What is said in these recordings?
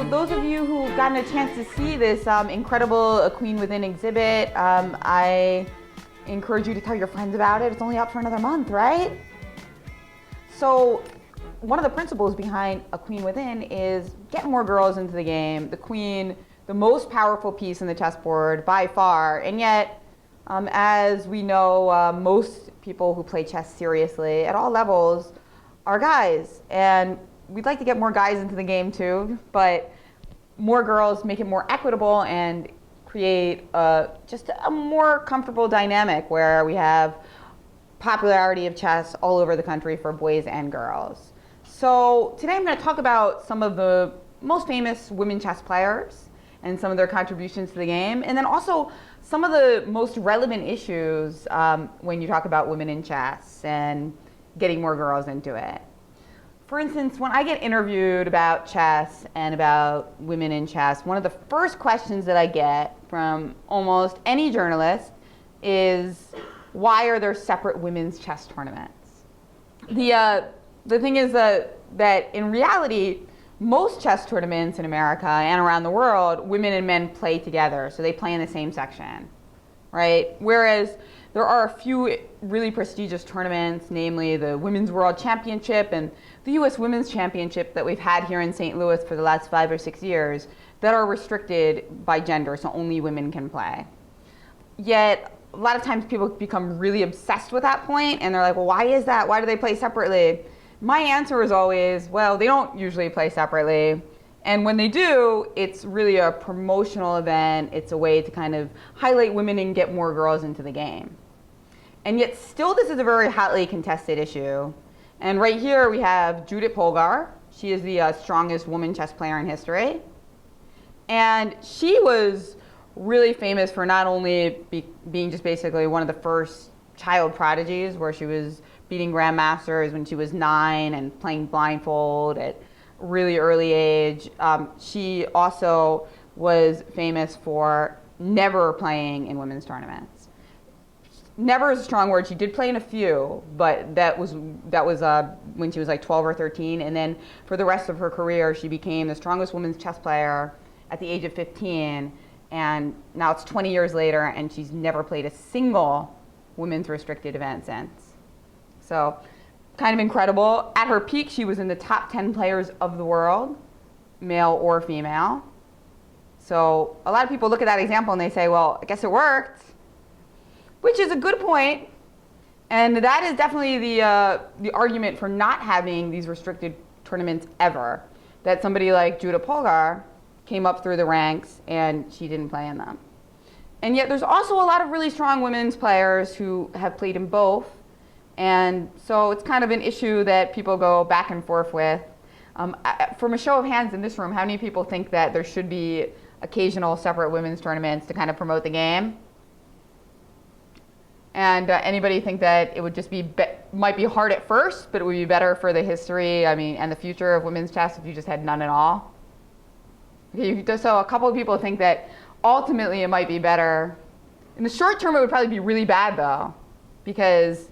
So those of you who've gotten a chance to see this incredible A Queen Within exhibit, I encourage you to tell your friends about it. It's only up for another month, right? So one of the principles behind A Queen Within is get more girls into the game. The queen, the most powerful piece in the chessboard by far, and yet, as we know, most people who play chess seriously at all levels are guys, and we'd like to get more guys into the game too, but more girls make it more equitable and create just a more comfortable dynamic where we have popularity of chess all over the country for boys and girls. So today I'm going to talk about some of the most famous women chess players and some of their contributions to the game, and then also some of the most relevant issues when you talk about women in chess and getting more girls into it. For instance, when I get interviewed about chess and about women in chess, one of the first questions that I get from almost any journalist is, why are there separate women's chess tournaments? The thing is that in reality, most chess tournaments in America and around the world, women and men play together, so they play in the same section, right? Whereas there are a few really prestigious tournaments, namely the Women's World Championship and the U.S. Women's Championship that we've had here in St. Louis for the last 5 or 6 years, that are restricted by gender, so only women can play. Yet, a lot of times people become really obsessed with that point, and they're like, well, why is that? Why do they play separately? My answer is always, well, they don't usually play separately. And when they do, it's really a promotional event. It's a way to kind of highlight women and get more girls into the game. And yet still, this is a very hotly contested issue. And right here we have Judith Polgar. She is the strongest woman chess player in history. And she was really famous for not only being just basically one of the first child prodigies, where she was beating grandmasters when she was 9 and playing blindfold at really early age. She also was famous for never playing in women's tournaments. Never is a strong word. She did play in a few, but that was when she was like 12 or 13. And then for the rest of her career, she became the strongest women's chess player at the age of 15. And now it's 20 years later, and she's never played a single women's restricted event since. So kind of incredible. At her peak, she was in the top 10 players of the world, male or female. So a lot of people look at that example and they say, well, I guess it worked, which is a good point. And that is definitely the argument for not having these restricted tournaments ever, that somebody like Judith Polgar came up through the ranks and she didn't play in them. And yet there's also a lot of really strong women's players who have played in both. And so it's kind of an issue that people go back and forth with. From a show of hands in this room, how many people think that there should be occasional separate women's tournaments to kind of promote the game? And anybody think that it would just might be hard at first, but it would be better for the history, and the future of women's chess if you just had none at all? Okay, so a couple of people think that ultimately it might be better. In the short term, it would probably be really bad though, because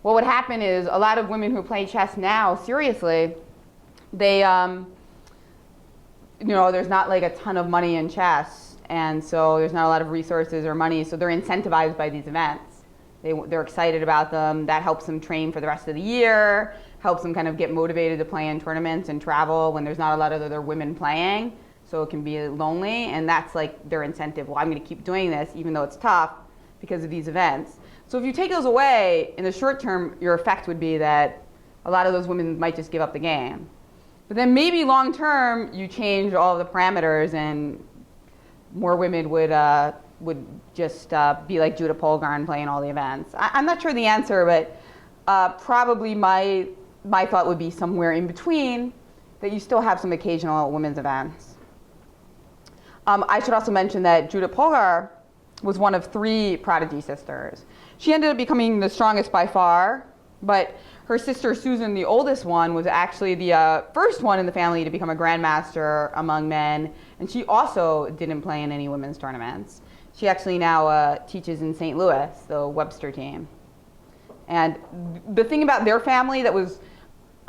what would happen is a lot of women who play chess now, seriously, they, there's not like a ton of money in chess, and so there's not a lot of resources or money, so they're incentivized by these events. They're excited about them. That helps them train for the rest of the year, helps them kind of get motivated to play in tournaments and travel when there's not a lot of other women playing, so it can be lonely, and that's like their incentive. Well, I'm going to keep doing this even though it's tough because of these events. So if you take those away, in the short term, your effect would be that a lot of those women might just give up the game. But then maybe long term, you change all of the parameters and more women would just be like Judith Polgar and play in all the events. I'm not sure the answer, but probably my thought would be somewhere in between, that you still have some occasional women's events. I should also mention that Judith Polgar was one of 3 prodigy sisters. She ended up becoming the strongest by far, but her sister Susan, the oldest one, was actually the first one in the family to become a grandmaster among men, and she also didn't play in any women's tournaments. She actually now teaches in St. Louis, the Webster team. And the thing about their family that was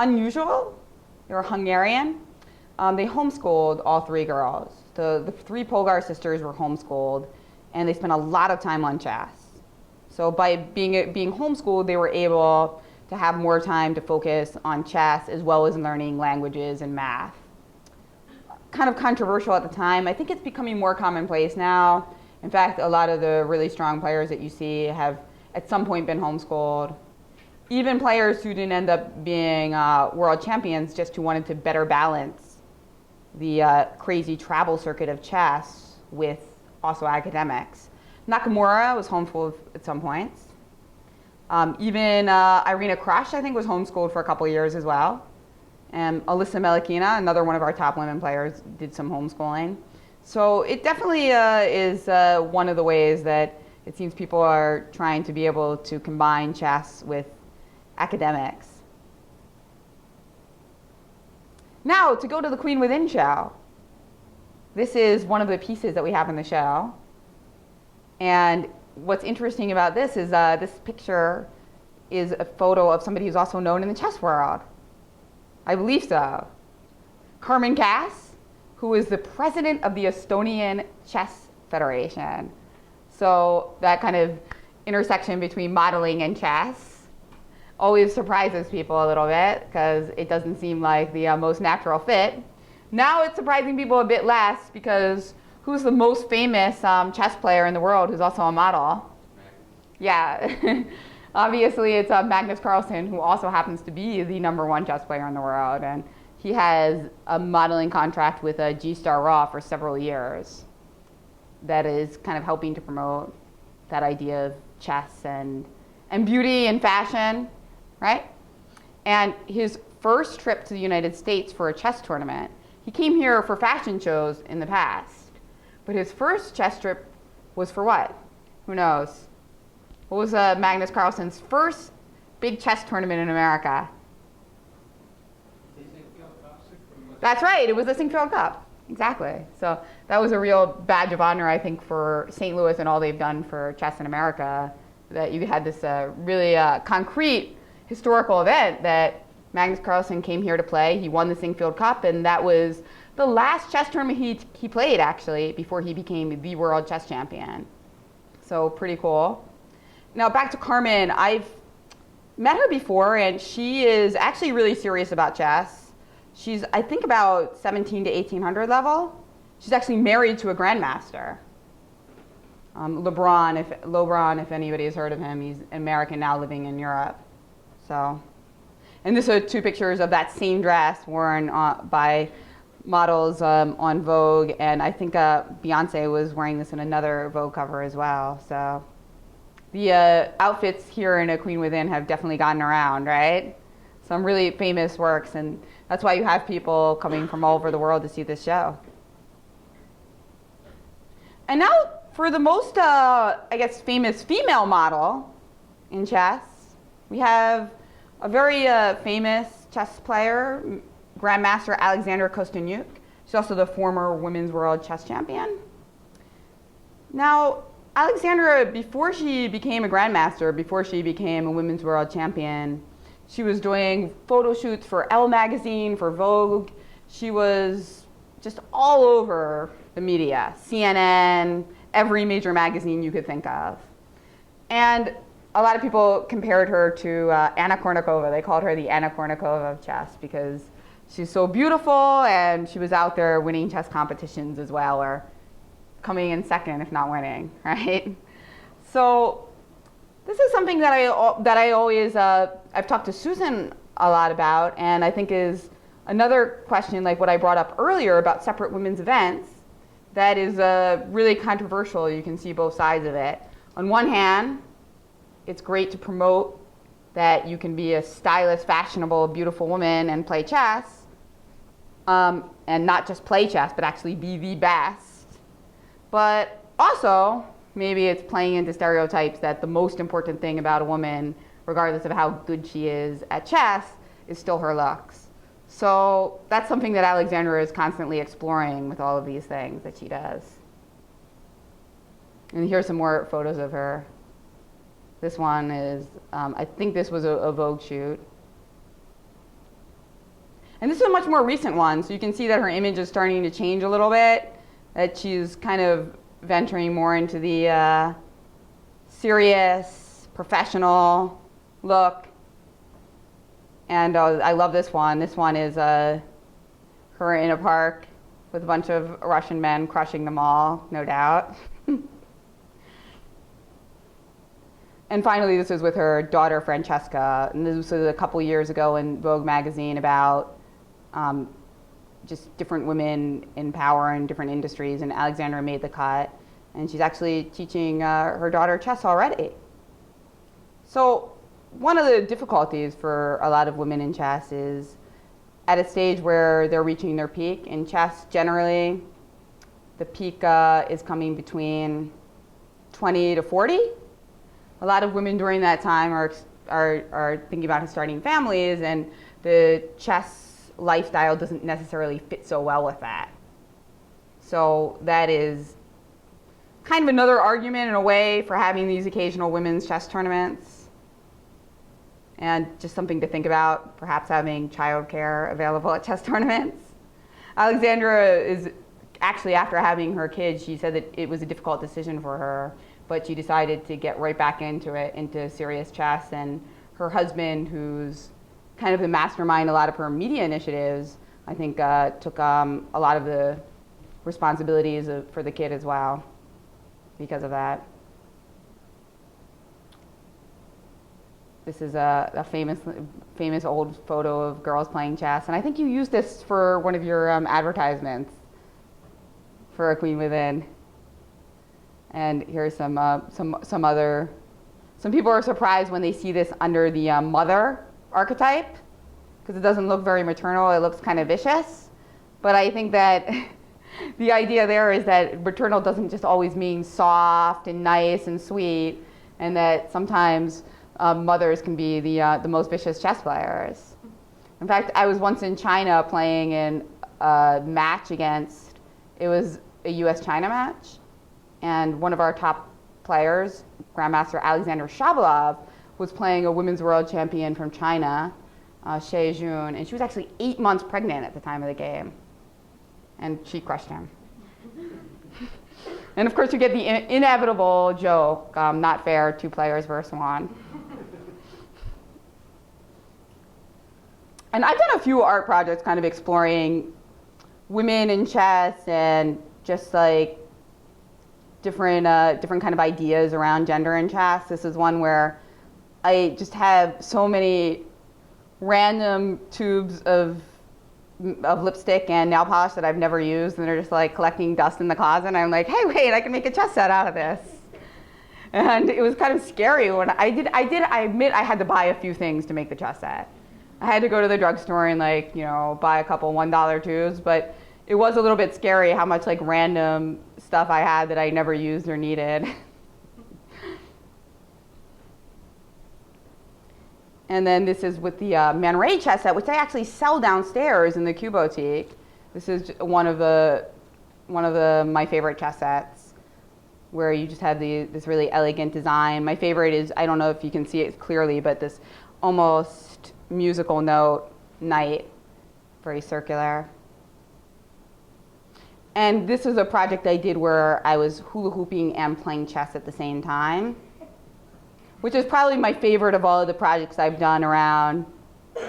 unusual, they were Hungarian, they homeschooled all three girls. The three Polgar sisters were homeschooled, and they spent a lot of time on chess. So by being homeschooled, they were able to have more time to focus on chess as well as learning languages and math. Kind of controversial at the time. I think it's becoming more commonplace now. In fact, a lot of the really strong players that you see have at some point been homeschooled. Even players who didn't end up being world champions, just who wanted to better balance the crazy travel circuit of chess with also academics. Nakamura was homeschooled at some points. Even Irina Krush, I think, was homeschooled for a couple of years as well. And Alyssa Melikina, another one of our top women players, did some homeschooling. So it definitely is one of the ways that it seems people are trying to be able to combine chess with academics. Now, to go to the Queen Within show. This is one of the pieces that we have in the show. And what's interesting about this is this picture is a photo of somebody who's also known in the chess world. I believe so. Carmen Cass, who is the president of the Estonian Chess Federation. So that kind of intersection between modeling and chess always surprises people a little bit because it doesn't seem like the most natural fit. Now it's surprising people a bit less because who's the most famous chess player in the world who's also a model? Yeah. Obviously, it's Magnus Carlsen, who also happens to be the #1 chess player in the world. And he has a modeling contract with G-Star Raw for several years that is kind of helping to promote that idea of chess and beauty and fashion, right? And his first trip to the United States for a chess tournament, he came here for fashion shows in the past. But his first chess trip was for what? Who knows? What was Magnus Carlsen's first big chess tournament in America? That's right, it was the Sinkfield Cup. Exactly. So that was a real badge of honor, I think, for St. Louis and all they've done for chess in America, that you had this really concrete historical event that Magnus Carlsen came here to play. He won the Sinkfield Cup, and that was the last chess tournament he played, actually, before he became the world chess champion. So pretty cool. Now back to Carmen. I've met her before, and she is actually really serious about chess. She's, I think, about 17 to 1800 level. She's actually married to a grandmaster. Lobron, if anybody has heard of him, he's American now living in Europe. So, and this are two pictures of that same dress worn by models on Vogue, and I think Beyonce was wearing this in another Vogue cover as well. So the outfits here in A Queen Within have definitely gotten around, right? Some really famous works, and that's why you have people coming from all over the world to see this show. And now for the most, I guess, famous female model in chess, we have a very famous chess player, Grandmaster Alexandra Kosteniuk. She's also the former women's world chess champion. Now, Alexandra, before she became a grandmaster, before she became a women's world champion, she was doing photo shoots for Elle magazine, for Vogue. She was just all over the media, CNN, every major magazine you could think of. And a lot of people compared her to Anna Kournikova. They called her the Anna Kournikova of chess because she's so beautiful, and she was out there winning chess competitions as well, or coming in second, if not winning, right? So this is something that I always, I've talked to Susan a lot about, and I think is another question like what I brought up earlier about separate women's events that is really controversial. You can see both sides of it. On one hand, it's great to promote that you can be a stylish, fashionable, beautiful woman and play chess, and not just play chess, but actually be the best. But also, maybe it's playing into stereotypes that the most important thing about a woman, regardless of how good she is at chess, is still her looks. So that's something that Alexandra is constantly exploring with all of these things that she does. And here's some more photos of her. This one is, I think this was a Vogue shoot. And this is a much more recent one, so you can see that her image is starting to change a little bit, that she's kind of venturing more into the serious, professional look. And I love this one. This one is her in a park with a bunch of Russian men crushing them all, no doubt. And finally, this is with her daughter, Francesca. And this was a couple years ago in Vogue magazine about just different women in power in different industries. And Alexandra made the cut. And she's actually teaching her daughter chess already. So one of the difficulties for a lot of women in chess is at a stage where they're reaching their peak. In chess, generally, the peak is coming between 20 to 40. A lot of women during that time are thinking about starting families, and the chess lifestyle doesn't necessarily fit so well with that. So that is kind of another argument in a way for having these occasional women's chess tournaments. And just something to think about, perhaps having childcare available at chess tournaments. Alexandra is actually, after having her kids, she said that it was a difficult decision for her, but she decided to get right back into it, into serious chess. And her husband, who's kind of the mastermind a lot of her media initiatives, I think took a lot of the responsibilities for the kid as well because of that. This is a famous old photo of girls playing chess, and I think you used this for one of your advertisements for A Queen Within. And here's some people are surprised when they see this under the mother archetype, because it doesn't look very maternal. It looks kind of vicious, but I think that the idea there is that maternal doesn't just always mean soft and nice and sweet, and that sometimes mothers can be the most vicious chess players. In fact, I was once in China playing in a match against, it was a US-China match, and one of our top players, Grandmaster Alexander Shabalov, was playing a women's world champion from China, Xie Jun, and she was actually 8 months pregnant at the time of the game, and she crushed him. And of course, you get the inevitable joke, not fair, 2 players versus 1. And I've done a few art projects kind of exploring women in chess and just like different kind of ideas around gender in chess. This is one where I just have so many random tubes of lipstick and nail polish that I've never used, and they're just like collecting dust in the closet. And I'm like, hey, wait, I can make a chess set out of this. And it was kind of scary when I admit I had to buy a few things to make the chess set. I had to go to the drugstore and buy a couple $1 tubes, but it was a little bit scary how much like random stuff I had that I never used or needed. And then this is with the Man Ray chess set, which I actually sell downstairs in the Q Boutique. This is one of my favorite chess sets, where you just have this really elegant design. My favorite is, I don't know if you can see it clearly, but this almost musical note knight, very circular. And this is a project I did where I was hula hooping and playing chess at the same time, which is probably my favorite of all of the projects I've done around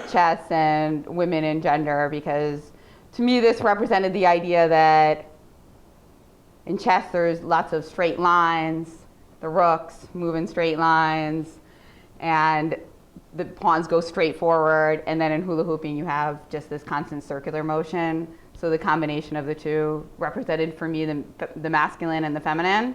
chess and women and gender, because to me this represented the idea that in chess there's lots of straight lines, the rooks move in straight lines, and the pawns go straight forward, and then in hula hooping you have just this constant circular motion. So the combination of the two represented for me the masculine and the feminine.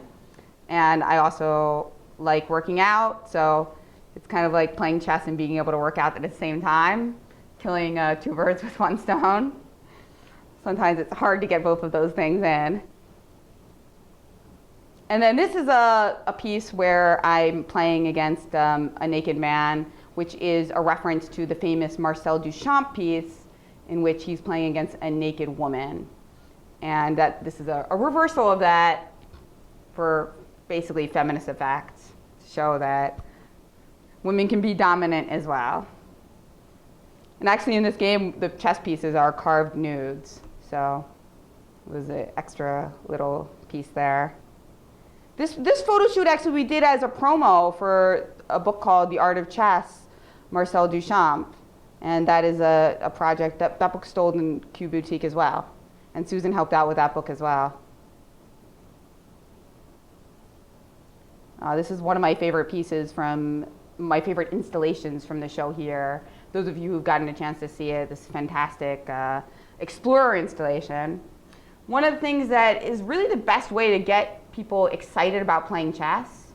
And I also like working out, so it's kind of like playing chess and being able to work out at the same time, killing 2 birds with 1 stone. Sometimes it's hard to get both of those things in. And then this is a piece where I'm playing against a naked man, which is a reference to the famous Marcel Duchamp piece in which he's playing against a naked woman. And that this is a reversal of that for basically feminist effects, to show that women can be dominant as well. And actually in this game, the chess pieces are carved nudes. So it was an extra little piece there. This photo shoot actually we did as a promo for a book called The Art of Chess, Marcel Duchamp. And that is a project, that book's sold in Q Boutique as well. And Susan helped out with that book as well. This is one of my favorite pieces from my favorite installations from the show here. Those of you who've gotten a chance to see it, this fantastic Explorer installation. One of the things that is really the best way to get people excited about playing chess,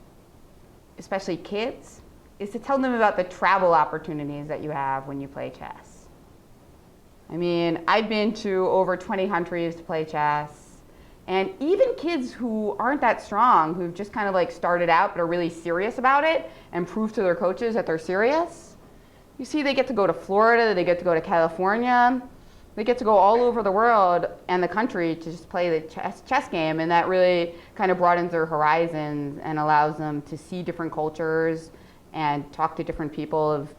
especially kids, is to tell them about the travel opportunities that you have when you play chess. I mean, I've been to over 20 countries to play chess, and even kids who aren't that strong, who've just kind of like started out but are really serious about it and prove to their coaches that they're serious, you see they get to go to Florida, they get to go to California, they get to go all over the world and the country to just play the chess game, and that really kind of broadens their horizons and allows them to see different cultures and talk to different people of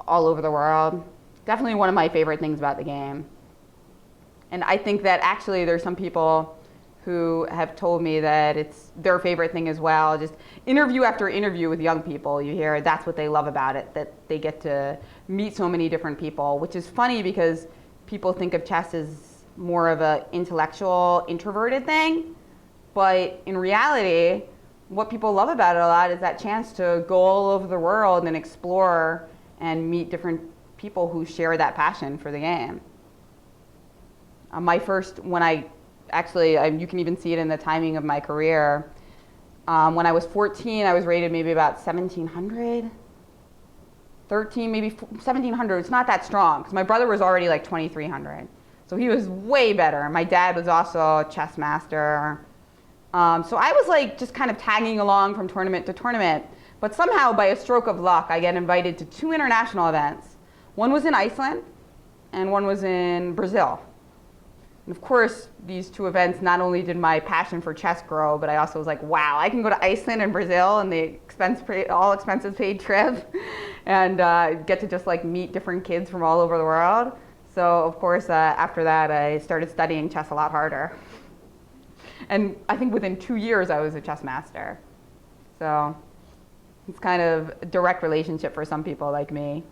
all over the world. Definitely one of my favorite things about the game. And I think that actually there's some people who have told me that it's their favorite thing as well. Just interview after interview with young people, you hear that's what they love about it, that they get to meet so many different people, which is funny because people think of chess as more of an intellectual, introverted thing. But in reality, what people love about it a lot is that chance to go all over the world and explore and meet different people who share that passion for the game. You can even see it in the timing of my career. When I was 14, I was rated maybe about 1,700. 13, maybe 1,700. It's not that strong because my brother was already like 2,300. So he was way better. My dad was also a chess master. So I was like just kind of tagging along from tournament to tournament. But somehow by a stroke of luck, I get invited to 2 international events. One was in Iceland and one was in Brazil. And of course, these 2 events, not only did my passion for chess grow, but I also was like, wow, I can go to Iceland and Brazil and the all expenses paid trip and get to just like meet different kids from all over the world. So of course, after that, I started studying chess a lot harder. And I think within 2 years, I was a chess master. So it's kind of a direct relationship for some people like me.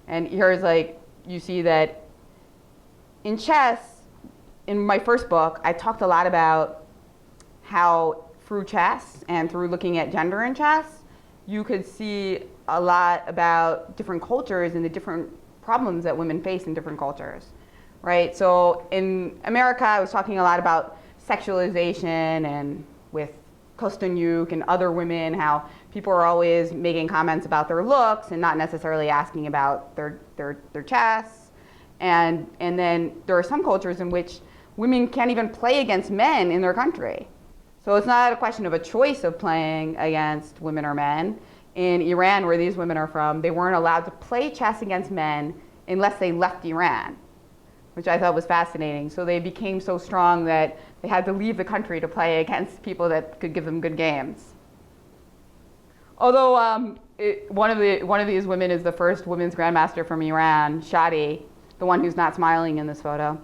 And here's like, you see that in chess, in my first book, I talked a lot about how through chess and through looking at gender in chess, you could see a lot about different cultures and the different problems that women face in different cultures, right? So in America, I was talking a lot about sexualization and with Kostanyuk and other women, how people are always making comments about their looks and not necessarily asking about their chess. And then there are some cultures in which women can't even play against men in their country. So it's not a question of a choice of playing against women or men. In Iran, where these women are from, they weren't allowed to play chess against men unless they left Iran, which I thought was fascinating. So they became so strong that they had to leave the country to play against people that could give them good games. Although one of these women is the first women's grandmaster from Iran, Shahade, the one who's not smiling in this photo.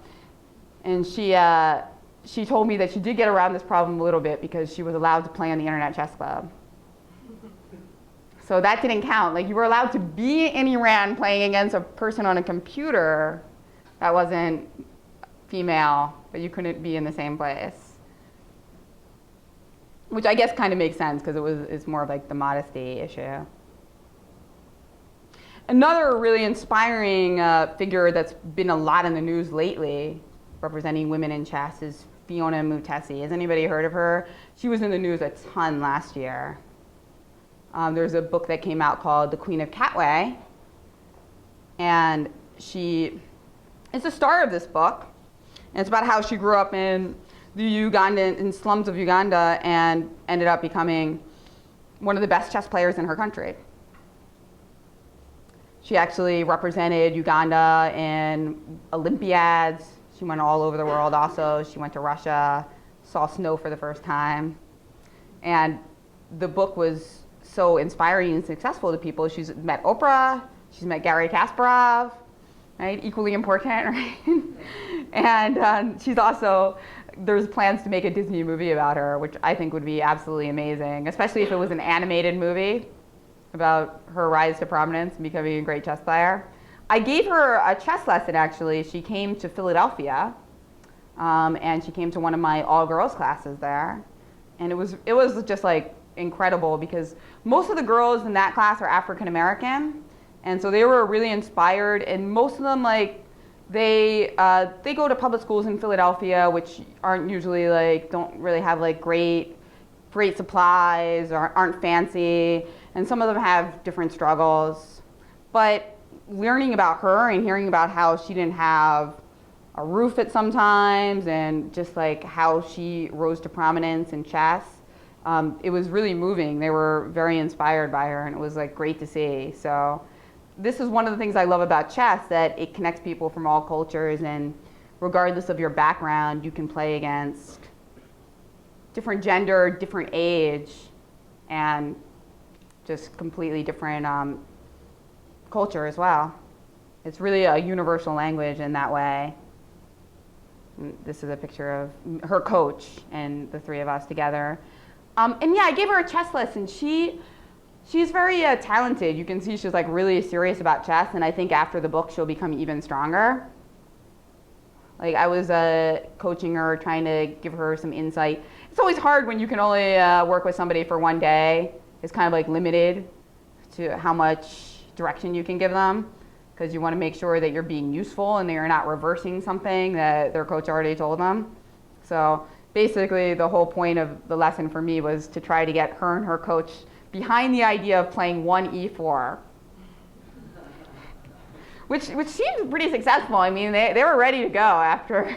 And she told me that she did get around this problem a little bit because she was allowed to play on the Internet Chess Club. So that didn't count. Like, you were allowed to be in Iran playing against a person on a computer that wasn't female, but you couldn't be in the same place. Which I guess kind of makes sense because it's more of like the modesty issue. Another really inspiring figure that's been a lot in the news lately, representing women in chess, is Fiona Mutesi. Has anybody heard of her? She was in the news a ton last year. There's a book that came out called The Queen of Katwe, and she is the star of this book. And it's about how she grew up in in slums of Uganda and ended up becoming one of the best chess players in her country. She actually represented Uganda in Olympiads. She went all over the world also. She went to Russia, saw snow for the first time. And the book was so inspiring and successful to people. She's met Oprah, She's met Garry Kasparov, right? Equally important, right? And she's also, there's plans to make a Disney movie about her, which I think would be absolutely amazing, especially if it was an animated movie about her rise to prominence and becoming a great chess player. I gave her a chess lesson, actually. She came to Philadelphia, and she came to one of my all-girls classes there. And it was just like incredible because most of the girls in that class are African American, and so they were really inspired. And most of them, like, they go to public schools in Philadelphia, which aren't usually like, don't really have like great supplies or aren't fancy, and some of them have different struggles. But learning about her and hearing about how she didn't have a roof at some times and just like how she rose to prominence in chess, it was really moving. They were very inspired by her, and it was like great to see. So this is one of the things I love about chess, that it connects people from all cultures, and regardless of your background, you can play against different gender, different age, and just completely different culture as well. It's really a universal language in that way. This is a picture of her coach and the three of us together. And yeah, I gave her a chess lesson. She's very talented. You can see she's like really serious about chess, and I think after the book she'll become even stronger. Like, I was coaching her, trying to give her some insight. It's always hard when you can only work with somebody for one day. It's kind of like limited to how much direction you can give them, because you want to make sure that you're being useful and that you're not reversing something that their coach already told them. So basically the whole point of the lesson for me was to try to get her and her coach behind the idea of playing 1e4, which seemed pretty successful. I mean, they were ready to go after.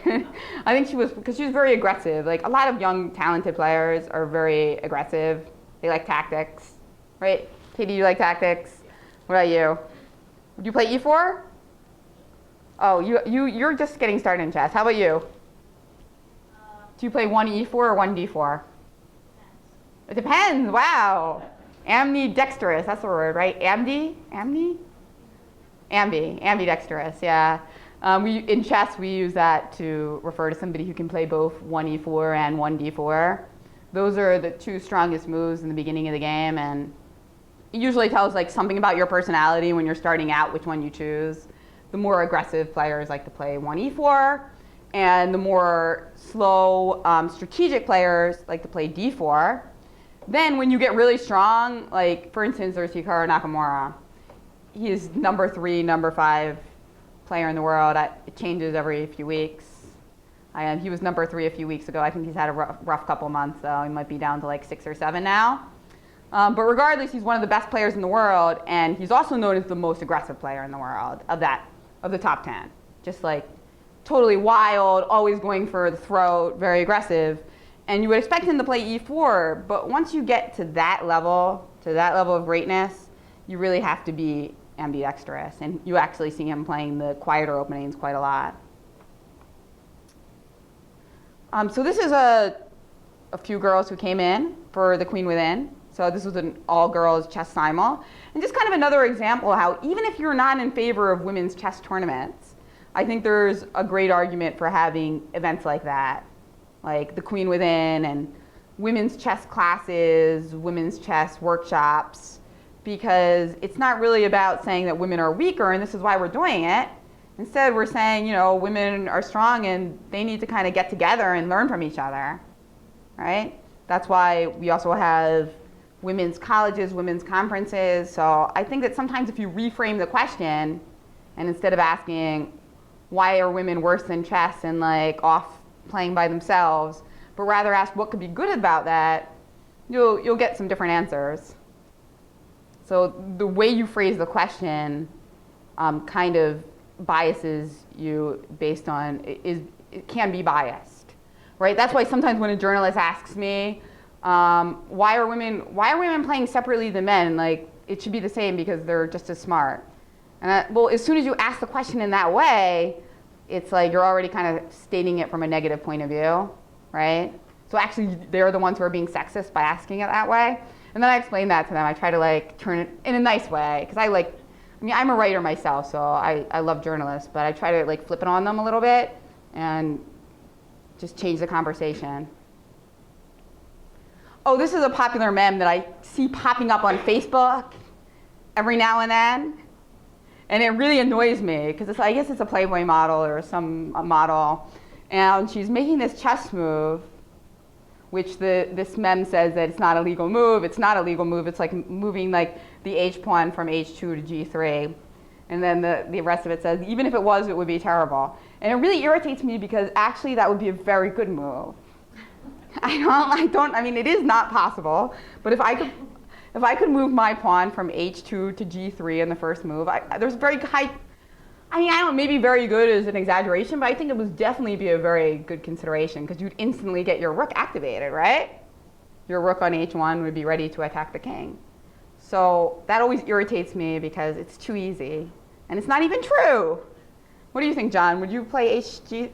I think because she was very aggressive. Like, a lot of young, talented players are very aggressive. They like tactics, right? Katie, you like tactics? What about you? Would you play e4? Oh, you're just getting started in chess. How about you? Do you play 1e4 or 1d4? It depends. Wow. Ambidextrous, that's the word, right? Ambidextrous, yeah. In chess, we use that to refer to somebody who can play both 1e4 and 1d4. Those are the two strongest moves in the beginning of the game, and it usually tells like something about your personality when you're starting out, which one you choose. The more aggressive players like to play 1e4, and the more slow, strategic players like to play d4. Then when you get really strong, like for instance, there's Hikaru Nakamura. He's number 3, number 5 player in the world. It changes every few weeks. He was number 3 a few weeks ago. I think he's had a rough couple months, though. He might be down to like 6 or 7 now. But regardless, he's one of the best players in the world, and he's also known as the most aggressive player in the world of the top 10. Just like totally wild, always going for the throat, very aggressive. And you would expect him to play e4, but once you get to that level of greatness, you really have to be ambidextrous, and you actually see him playing the quieter openings quite a lot. So this is a few girls who came in for the Queen Within. So this was an all-girls chess simul. And just kind of another example of how even if you're not in favor of women's chess tournaments, I think there's a great argument for having events like that, like the Queen Within and women's chess classes, women's chess workshops, because it's not really about saying that women are weaker and this is why we're doing it. Instead, we're saying, women are strong and they need to kind of get together and learn from each other, right? That's why we also have women's colleges, women's conferences. So I think that sometimes if you reframe the question, and instead of asking, why are women worse than chess and like off playing by themselves, but rather ask what could be good about that, you'll get some different answers. So the way you phrase the question kind of biases you based on, it can be biased, right? That's why sometimes when a journalist asks me, why are women playing separately than men? Like, it should be the same because they're just as smart. And well, as soon as you ask the question in that way, it's like you're already kind of stating it from a negative point of view, right? So actually, they're the ones who are being sexist by asking it that way. And then I explain that to them. I try to like turn it in a nice way, because I mean, I'm a writer myself, so I love journalists, but I try to like flip it on them a little bit and just change the conversation. Oh, this is a popular meme that I see popping up on Facebook every now and then. And it really annoys me because I guess it's a Playboy model or a model. And she's making this chess move, which this meme says that it's not a legal move. It's not a legal move. It's like moving like the H pawn from H2 to G3. And then the rest of it says, even if it was, it would be terrible. And it really irritates me because actually that would be a very good move. I mean, it is not possible, but if I could move my pawn from H2 to G3 in the first move, there's very high, I mean, I don't know, maybe very good is an exaggeration, but I think it would definitely be a very good consideration because you'd instantly get your rook activated, right? Your rook on H1 would be ready to attack the king. So that always irritates me because it's too easy, and it's not even true. What do you think, John? Would you play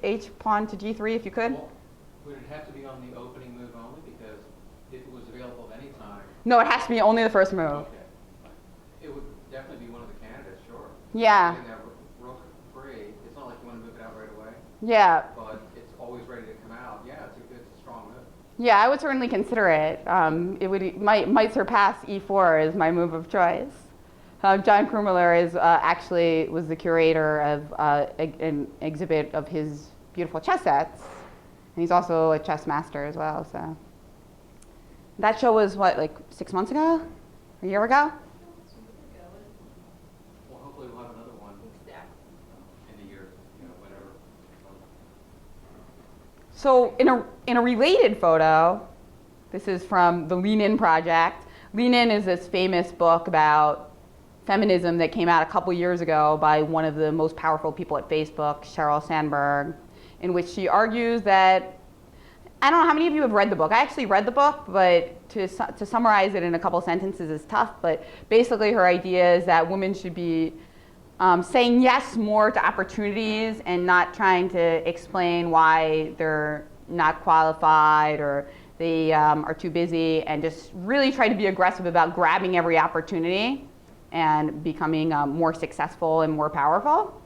H pawn to G3 if you could? Well, would it have to be on the opening move only? Because if it was available at any time... No, it has to be only the first move. Okay. It would definitely be one of the candidates, sure. Yeah. Getting that rook free, it's not like you want to move it out right away. Yeah. But it's always ready to come out. Yeah, it's a strong move. Yeah, I would certainly consider it. It might surpass E4 as my move of choice. John Krummeler was the curator of an exhibit of his beautiful chess sets. And he's also a chess master as well, so. That show was what, like 6 months ago? A year ago? Well, hopefully we'll have another one in a year, whenever. So in a related photo, this is from the Lean In Project. Lean In is this famous book about feminism that came out a couple years ago by one of the most powerful people at Facebook, Sheryl Sandberg, in which she argues that, I don't know how many of you have read the book. I actually read the book, but to summarize it in a couple sentences is tough. But basically her idea is that women should be saying yes more to opportunities and not trying to explain why they're not qualified or they are too busy, and just really try to be aggressive about grabbing every opportunity and becoming more successful and more powerful.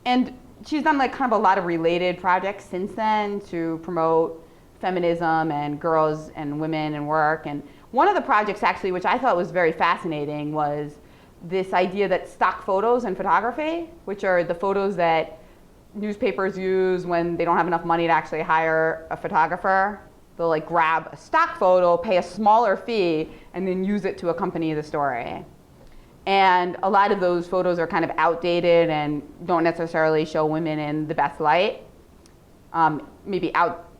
And she's done like kind of a lot of related projects since then to promote feminism and girls and women and work. And one of the projects actually, which I thought was very fascinating, was this idea that stock photos in photography, which are the photos that newspapers use when they don't have enough money to actually hire a photographer. They'll like grab a stock photo, pay a smaller fee, and then use it to accompany the story. And a lot of those photos are kind of outdated and don't necessarily show women in the best light. Maybe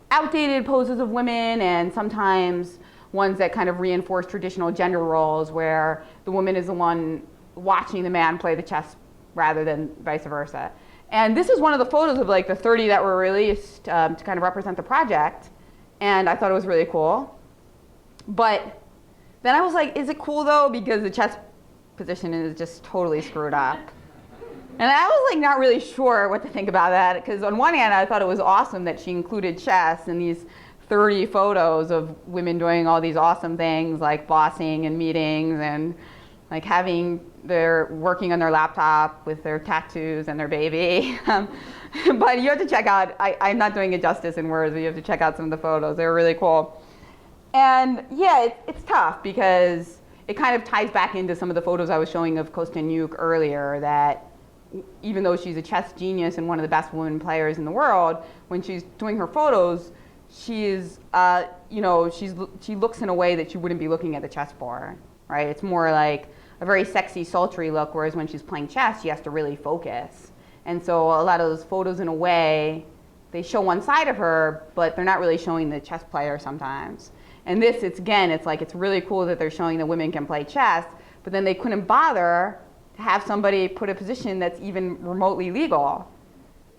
outdated poses of women, and sometimes ones that kind of reinforce traditional gender roles where the woman is the one watching the man play the chess rather than vice versa. And this is one of the photos of like the 30 that were released to kind of represent the project. And I thought it was really cool. But then I was like, is it cool though? Because the chess position is just totally screwed up. And I was like not really sure what to think about that, because on one hand I thought it was awesome that she included chess in these 30 photos of women doing all these awesome things like bossing and meetings and like working on their laptop with their tattoos and their baby. But you have to check out, I'm not doing it justice in words, but you have to check out some of the photos. They were really cool. And yeah, it's tough because it kind of ties back into some of the photos I was showing of Kosteniuk earlier, that even though she's a chess genius and one of the best women players in the world, when she's doing her photos, she looks in a way that you wouldn't be looking at the chessboard, right? It's more like a very sexy, sultry look, whereas when she's playing chess, she has to really focus. And so a lot of those photos, in a way, they show one side of her, but they're not really showing the chess player sometimes. And this, it's really cool that they're showing that women can play chess, but then they couldn't bother to have somebody put a position that's even remotely legal.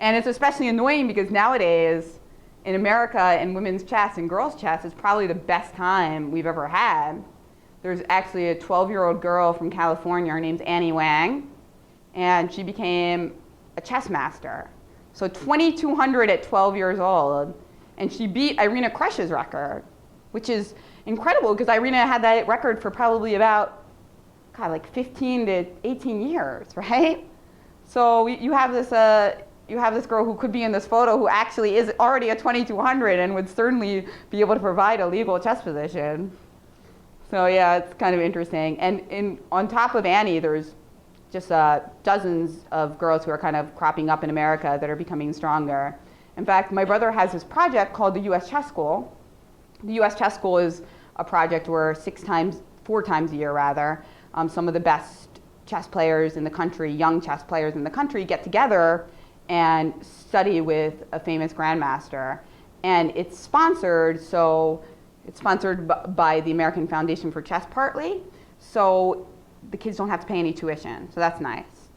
And it's especially annoying because nowadays, in America, in women's chess and girls' chess, it's probably the best time we've ever had. There's actually a 12-year-old girl from California, her name's Annie Wang, and she became a chess master. So 2,200 at 12 years old, and she beat Irina Krush's record, which is incredible because Irina had that record for probably about God, like 15 to 18 years, right? So you have this girl who could be in this photo who actually is already a 2200 and would certainly be able to provide a legal chess position. So yeah, it's kind of interesting. And on top of Annie, there's just dozens of girls who are kind of cropping up in America that are becoming stronger. In fact, my brother has this project called the U.S. Chess School. The U.S. Chess School is a project where 4 times a year rather, some of the best chess players in the country, young chess players in the country, get together and study with a famous grandmaster. And it's sponsored, so it's sponsored by the American Foundation for Chess partly, so the kids don't have to pay any tuition, so that's nice.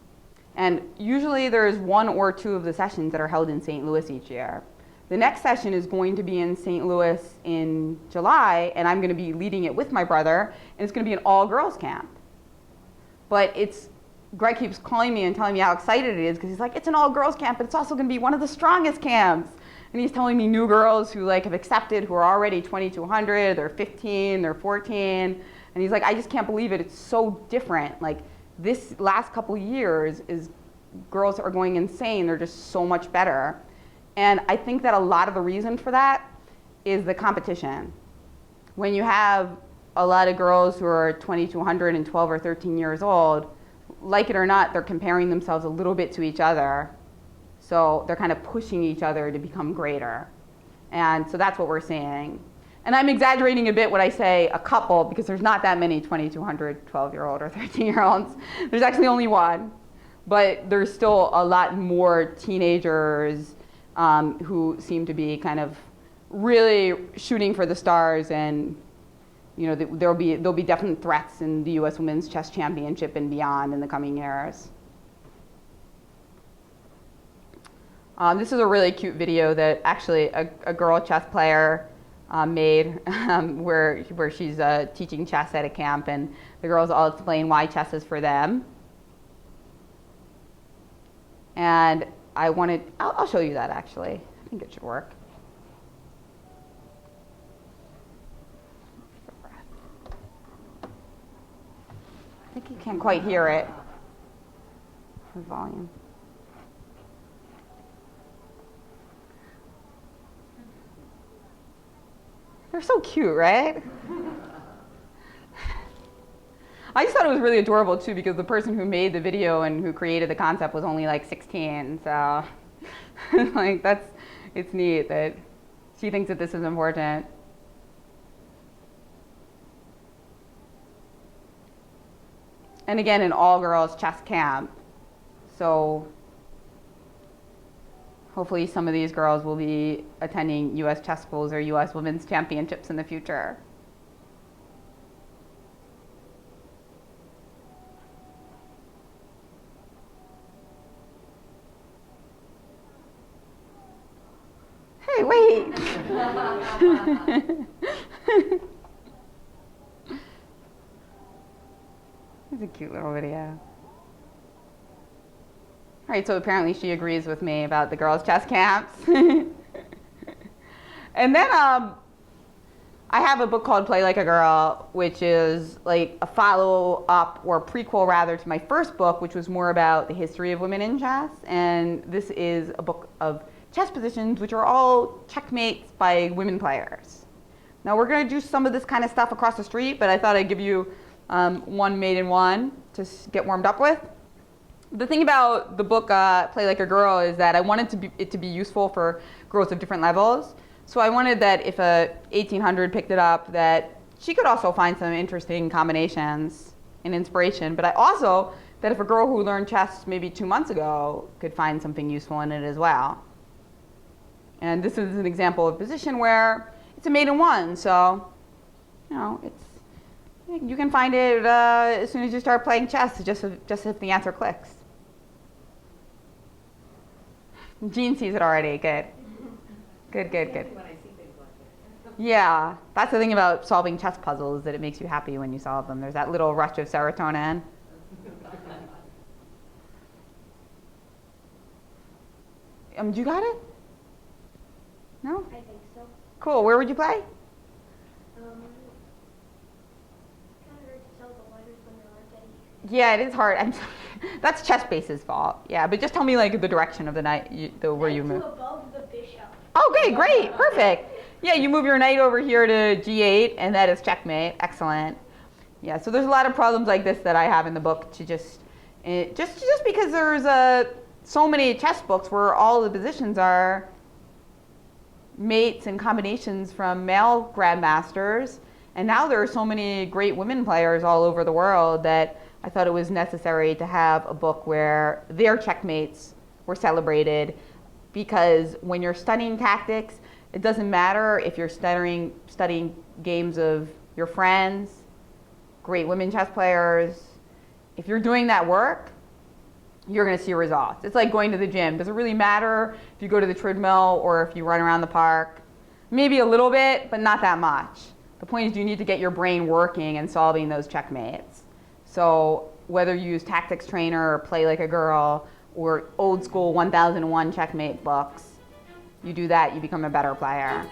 And usually there's 1 or 2 of the sessions that are held in St. Louis each year. The next session is going to be in St. Louis in July, and I'm going to be leading it with my brother, and it's going to be an all-girls camp. But Greg keeps calling me and telling me how excited it is, because he's like, it's an all-girls camp, but it's also going to be one of the strongest camps. And he's telling me new girls who have accepted, who are already 2200, they're 15, they're 14. And he's like, I just can't believe it. It's so different. Like this last couple years girls are going insane. They're just so much better. And I think that a lot of the reason for that is the competition. When you have a lot of girls who are 2200 and 12 or 13 years old, like it or not, they're comparing themselves a little bit to each other. So they're kind of pushing each other to become greater. And so that's what we're seeing. And I'm exaggerating a bit when I say a couple, because there's not that many 2200 12-year-old or 13-year-olds. There's actually only 1. But there's still a lot more teenagers who seem to be kind of really shooting for the stars, and there'll be definite threats in the U.S. Women's Chess Championship and beyond in the coming years. This is a really cute video that actually a girl chess player made where she's teaching chess at a camp, and the girls all explain why chess is for them. And I'll show you that actually. I think it should work. I think you can't quite hear it. The volume. They're so cute, right? I just thought it was really adorable too, because the person who made the video and who created the concept was only like 16. So it's neat that she thinks that this is important. And again, an all-girls chess camp. So hopefully some of these girls will be attending U.S. chess schools or U.S. Women's Championships in the future. Hey, wait. It's a cute little video. All right, so apparently she agrees with me about the girls' chess camps. And then I have a book called Play Like a Girl, which is like a follow-up or prequel rather to my first book, which was more about the history of women in chess. And this is a book of chess positions, which are all checkmates by women players. Now we're going to do some of this kind of stuff across the street, but I thought I'd give you one made in one to get warmed up with. The thing about the book Play Like a Girl is that I wanted it to be useful for girls of different levels. So I wanted that if a 1800 picked it up, that she could also find some interesting combinations and inspiration. But I also, that if a girl who learned chess maybe 2 months ago could find something useful in it as well. And this is an example of a position where it's a made in one. So, you can find it as soon as you start playing chess, just if the answer clicks. Jean sees it already. Good. Good. Yeah, that's the thing about solving chess puzzles, that it makes you happy when you solve them. There's that little rush of serotonin. You got it? No? I think so. Cool. Where would you play? Kind of hard to tell the letters when there aren't any Yeah, it is hard. That's ChessBase's fault. Yeah, but just tell me like the direction of the knight, where you move. Above the bishop. Okay, great, perfect. Yeah, you move your knight over here to g8, and that is checkmate. Excellent. Yeah, so there's a lot of problems like this that I have in the book to just because there's so many chess books where all the positions are mates and combinations from male grandmasters, and now there are so many great women players all over the world that I thought it was necessary to have a book where their checkmates were celebrated, because when you're studying tactics, it doesn't matter if you're studying games of your friends, great women chess players. If you're doing that work, you're going to see results. It's like going to the gym. Does it really matter if you go to the treadmill or if you run around the park? Maybe a little bit, but not that much. The point is you need to get your brain working and solving those checkmates. So whether you use Tactics Trainer or Play Like a Girl or old school 1001 checkmate books, you do that, you become a better player.